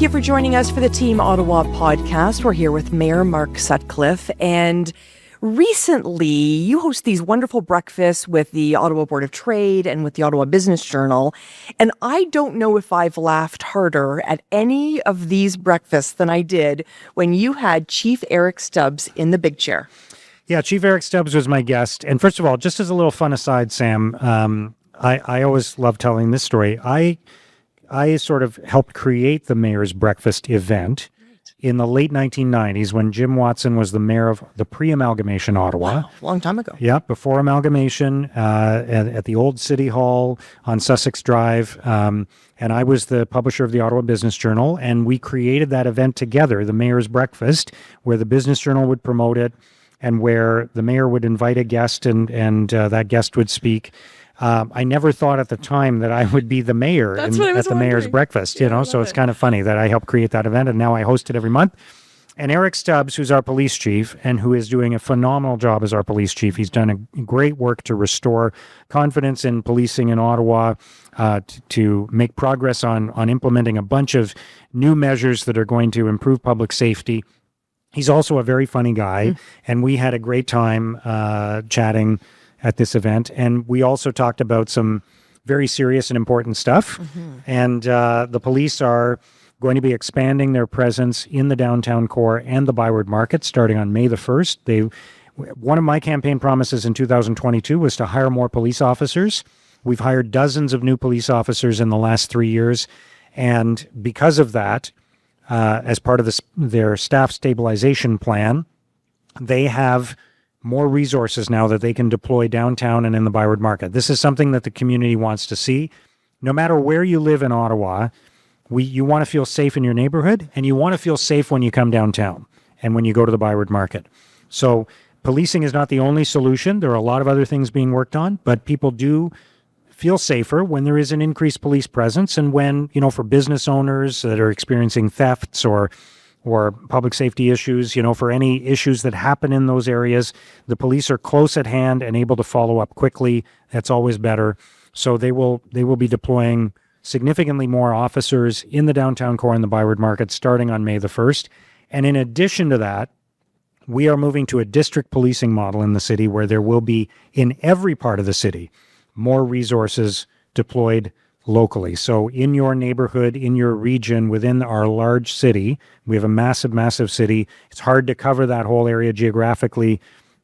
you for joining us for the Team Ottawa podcast. We're here with Mayor Mark Sutcliffe, and recently you host these wonderful breakfasts with the Ottawa Board of Trade and with the Ottawa Business Journal. And I don't know if I've laughed harder at any of these breakfasts than I did when you had Chief Eric Stubbs in the big chair. Yeah, Chief Eric Stubbs was my guest. And first of all, just as a little fun aside, Sam, I always love telling this story. I sort of helped create the Mayor's Breakfast event in the late 1990s when Jim Watson was the mayor of the pre-amalgamation Ottawa. Wow, long time ago. Yeah, before amalgamation at the old City Hall on Sussex Drive. And I was the publisher of the Ottawa Business Journal, and we created that event together, the Mayor's Breakfast, where the Business Journal would promote it and where the mayor would invite a guest and that guest would speak. I never thought at the time that I would be the mayor at the Mayor's Breakfast, so it's kind of funny that I helped create that event and now I host it every month. And Eric Stubbs, who's our police chief and who is doing a phenomenal job as our police chief, he's done a great work to restore confidence in policing in Ottawa, to make progress on implementing a bunch of new measures that are going to improve public safety. He's also a very funny guy, and we had a great time chatting at this event. And we also talked about some very serious and important stuff. And the police are going to be expanding their presence in the downtown core and the Byward Market starting on May the 1st. One of my campaign promises in 2022 was to hire more police officers. We've hired dozens of new police officers in the last 3 years. And because of that, as part of their staff stabilization plan, they have more resources now that they can deploy downtown and in the Byward Market. This is something that the community wants to see. No matter where you live in Ottawa, you want to feel safe in your neighborhood, and you want to feel safe when you come downtown and when you go to the Byward Market. So policing is not the only solution. There are a lot of other things being worked on, but people do feel safer when there is an increased police presence, and when, for business owners that are experiencing thefts or public safety issues, for any issues that happen in those areas, the police are close at hand and able to follow up quickly. That's always better. So they will be deploying significantly more officers in the downtown core and the Byward Market starting on May the 1st. And in addition to that, we are moving to a district policing model in the city where there will be, in every part of the city, more resources deployed locally. So in your neighborhood, in your region, within our large city, we have a massive, massive city. It's hard to cover that whole area geographically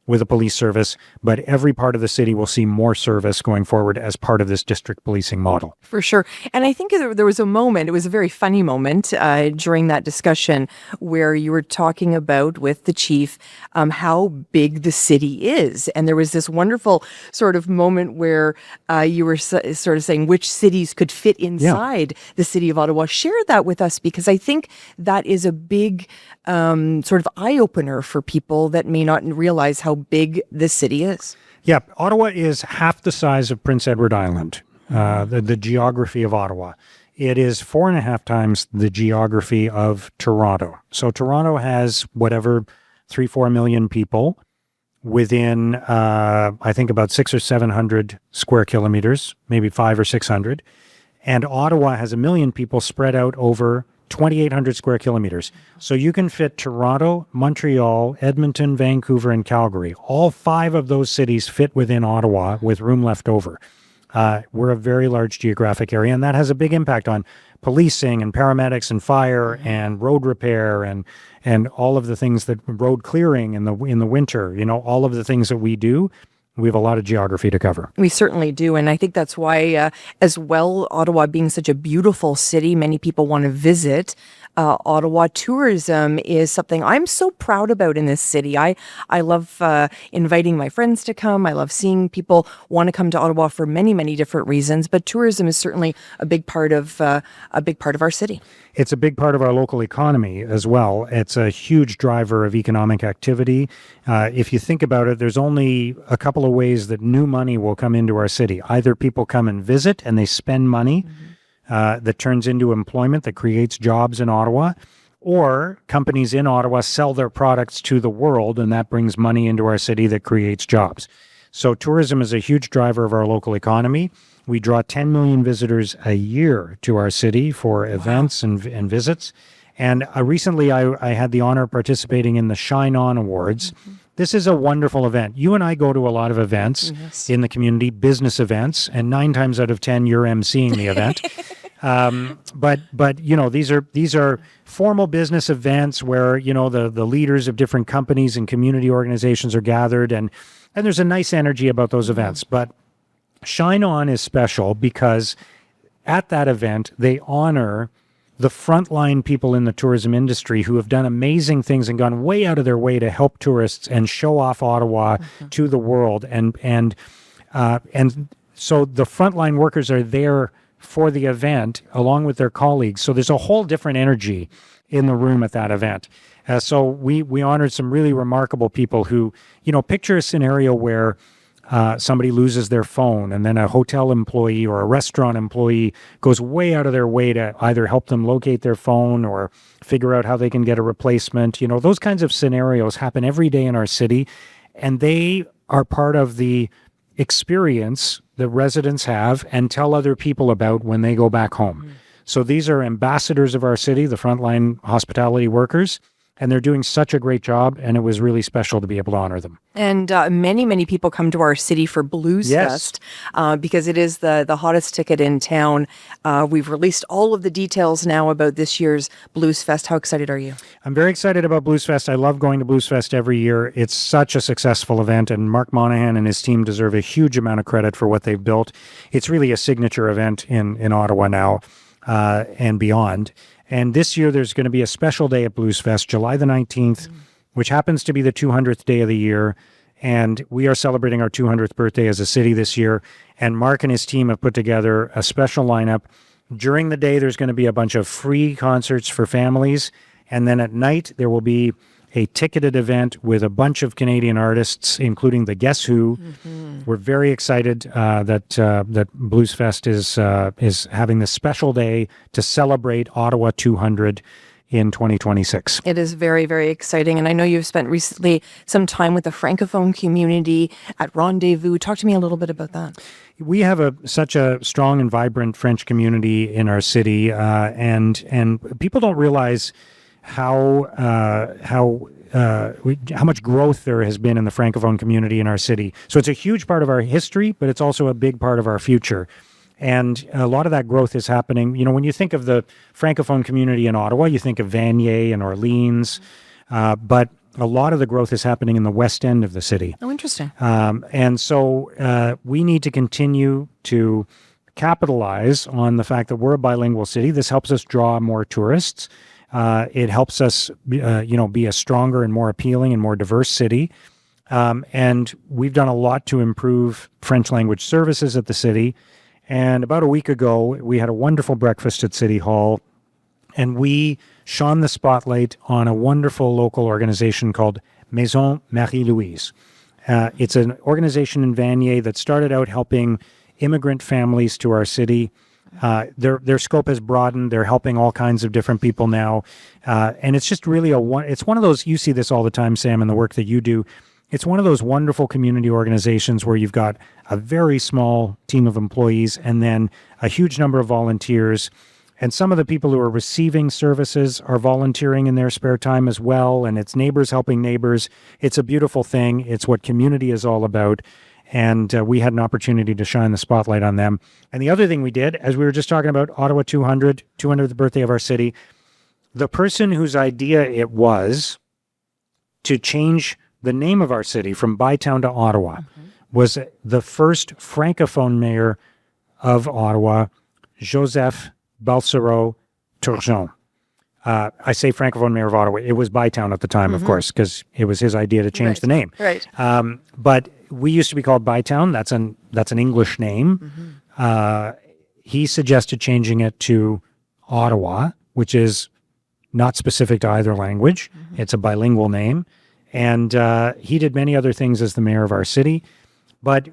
with a police service, but every part of the city will see more service going forward as part of this district policing model. For sure. And I think there was a moment, it was a very funny moment during that discussion where you were talking about with the chief how big the city is. And there was this wonderful sort of moment where you were sort of saying which cities could fit inside the city of Ottawa. Share that with us, because I think that is a big sort of eye-opener for people that may not realize how big this city is. Yeah, Ottawa is half the size of Prince Edward Island, the geography of Ottawa. It is 4.5 times the geography of Toronto. So Toronto has 3-4 million people within, I think, about 600 or 700 square kilometers, maybe 500 or 600. And Ottawa has 1 million people spread out over 2,800 square kilometers. So you can fit Toronto, Montreal, Edmonton, Vancouver, and Calgary. All 5 of those cities fit within Ottawa with room left over. We're a very large geographic area, and that has a big impact on policing and paramedics and fire and road repair and all of the things that road clearing in the winter, all of the things that we do. We have a lot of geography to cover. We certainly do. And I think that's why, as well, Ottawa being such a beautiful city, many people want to visit. Ottawa tourism is something I'm so proud about in this city. I love inviting my friends to come. I love seeing people want to come to Ottawa for many, many different reasons. But tourism is certainly a big part of our city. It's a big part of our local economy as well. It's a huge driver of economic activity. If you think about it, there's only a couple of ways that new money will come into our city. Either people come and visit and they spend money that turns into employment, that creates jobs in Ottawa, or companies in Ottawa sell their products to the world, and that brings money into our city that creates jobs. So tourism is a huge driver of our local economy. We draw 10 million visitors a year to our city for events and visits. And recently I had the honor of participating in the Shine On Awards. This is a wonderful event. You and I go to a lot of events in the community, business events, and 9 times out of 10, you're emceeing the event. But these are formal business events where the leaders of different companies and community organizations are gathered, and there's a nice energy about those events. But Shine On is special because at that event they honor the frontline people in the tourism industry who have done amazing things and gone way out of their way to help tourists and show off Ottawa to the world. And so the frontline workers are there for the event along with their colleagues. So there's a whole different energy in the room at that event. So we honored some really remarkable people who, picture a scenario where somebody loses their phone, and then a hotel employee or a restaurant employee goes way out of their way to either help them locate their phone or figure out how they can get a replacement. Those kinds of scenarios happen every day in our city, and they are part of the experience that residents have and tell other people about when they go back home. So these are ambassadors of our city, the frontline hospitality workers, and they're doing such a great job, and it was really special to be able to honor them. And many, many people come to our city for Blues Fest because it is the hottest ticket in town. We've released all of the details now about this year's Blues Fest. How excited are you? I'm very excited about Blues Fest. I love going to Blues Fest every year. It's such a successful event, and Mark Monahan and his team deserve a huge amount of credit for what they've built. It's really a signature event in Ottawa now and beyond. And this year, there's going to be a special day at Blues Fest, July the 19th, which happens to be the 200th day of the year. And we are celebrating our 200th birthday as a city this year. And Mark and his team have put together a special lineup. During the day, there's going to be a bunch of free concerts for families. And then at night, there will be a ticketed event with a bunch of Canadian artists, including the Guess Who. We're very excited that Blues Fest is having this special day to celebrate Ottawa 200 in 2026. It is very, very exciting. And I know you've spent recently some time with the francophone community at Rendezvous. Talk to me a little bit about that. We have such a strong and vibrant French community in our city, and people don't realize how much growth there has been in the francophone community in our city. So it's a huge part of our history, but it's also a big part of our future. And a lot of that growth is happening. When you think of the francophone community in Ottawa, you think of Vanier and Orleans, but a lot of the growth is happening in the west end of the city. Oh, interesting. And so we need to continue to capitalize on the fact that we're a bilingual city. This helps us draw more tourists. It helps us, be a stronger and more appealing and more diverse city. And we've done a lot to improve French language services at the city. And about a week ago, we had a wonderful breakfast at City Hall, and we shone the spotlight on a wonderful local organization called Maison Marie-Louise. It's an organization in Vanier that started out helping immigrant families to our city. Their scope has broadened. They're helping all kinds of different people now. And it's just really it's one of those, you see this all the time, Sam, in the work that you do. It's one of those wonderful community organizations where you've got a very small team of employees and then a huge number of volunteers. And some of the people who are receiving services are volunteering in their spare time as well. And it's neighbors helping neighbors. It's a beautiful thing. It's what community is all about. And we had an opportunity to shine the spotlight on them. And the other thing we did, as we were just talking about Ottawa 200th birthday of our city, the person whose idea it was to change the name of our city from Bytown to Ottawa was the first francophone mayor of Ottawa, Joseph Balsereau Turgeon. I say francophone mayor of Ottawa. It was Bytown at the time, of course, because it was his idea to change the name. Right. But we used to be called Bytown. That's an English name. He suggested changing it to Ottawa, which is not specific to either language. It's a bilingual name. And he did many other things as the mayor of our city. But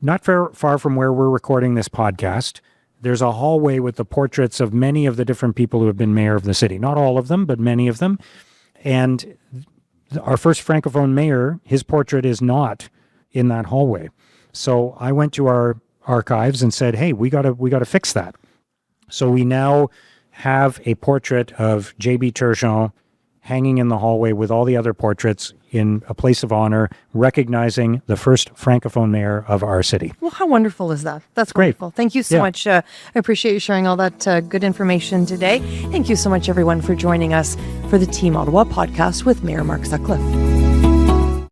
not far from where we're recording this podcast, there's a hallway with the portraits of many of the different people who have been mayor of the city. Not all of them, but many of them. And our first francophone mayor, his portrait is not in that hallway. So I went to our archives and said, hey, we gotta fix that. So we now have a portrait of J.B. Turgeon hanging in the hallway with all the other portraits in a place of honor, recognizing the first francophone mayor of our city. Well, how wonderful is that? That's Great. wonderful. Thank you so Yeah. much. I appreciate you sharing all that good information today. Thank you so much, everyone, for joining us for the Team Ottawa podcast with Mayor Mark Sutcliffe.